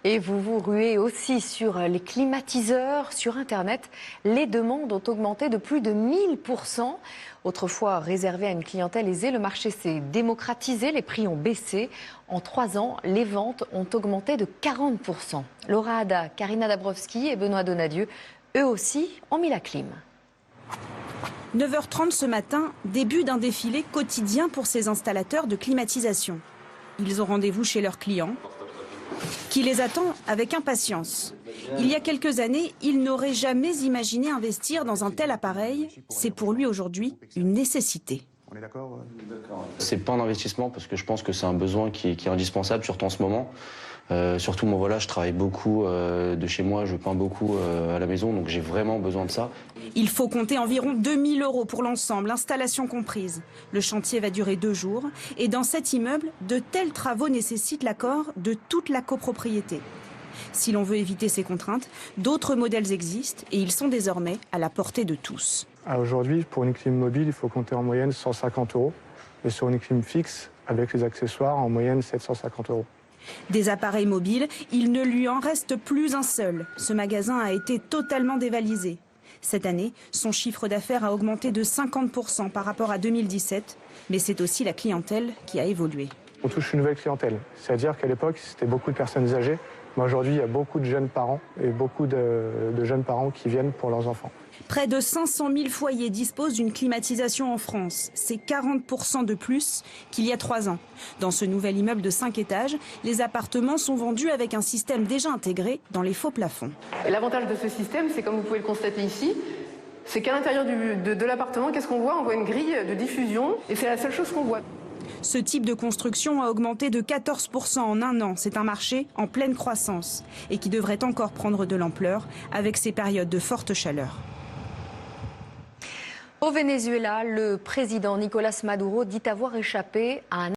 Et vous vous ruez aussi sur les climatiseurs. Sur Internet, les demandes ont augmenté de plus de 1000%. Autrefois réservé à une clientèle aisée, le marché s'est démocratisé, les prix ont baissé. En 3 ans, les ventes ont augmenté de 40%. Laura Ada, Karina Dabrowski et Benoît Donadieu, eux aussi, ont mis la clim. 9h30 ce matin, début d'un défilé quotidien pour ces installateurs de climatisation. Ils ont rendez-vous chez leurs clients, qui les attend avec impatience. Il y a quelques années, il n'aurait jamais imaginé investir dans un tel appareil. C'est pour lui aujourd'hui une nécessité. On est d'accord? C'est pas un investissement parce que je pense que c'est un besoin qui est indispensable, surtout en ce moment. Surtout moi, voilà, je travaille beaucoup de chez moi, je peins beaucoup à la maison, donc j'ai vraiment besoin de ça. Il faut compter environ 2000 € pour l'ensemble, installation comprise. Le chantier va durer 2 jours et dans cet immeuble, de tels travaux nécessitent l'accord de toute la copropriété. Si l'on veut éviter ces contraintes, d'autres modèles existent et ils sont désormais à la portée de tous. Aujourd'hui, pour une clim mobile, il faut compter en moyenne 150 €. Et sur une clim fixe, avec les accessoires, en moyenne 750 €. Des appareils mobiles, il ne lui en reste plus un seul. Ce magasin a été totalement dévalisé. Cette année, son chiffre d'affaires a augmenté de 50% par rapport à 2017. Mais c'est aussi la clientèle qui a évolué. On touche une nouvelle clientèle. C'est-à-dire qu'à l'époque, c'était beaucoup de personnes âgées. Mais aujourd'hui, il y a beaucoup de jeunes parents et beaucoup de jeunes parents qui viennent pour leurs enfants. Près de 500 000 foyers disposent d'une climatisation en France. C'est 40% de plus qu'il y a 3 ans. Dans ce nouvel immeuble de 5 étages, les appartements sont vendus avec un système déjà intégré dans les faux plafonds. L'avantage de ce système, c'est comme vous pouvez le constater ici, c'est qu'à l'intérieur de l'appartement, qu'est-ce qu'on voit? On voit une grille de diffusion et c'est la seule chose qu'on voit. Ce type de construction a augmenté de 14% en 1 an. C'est un marché en pleine croissance et qui devrait encore prendre de l'ampleur avec ces périodes de forte chaleur. Au Venezuela, le président Nicolás Maduro dit avoir échappé à un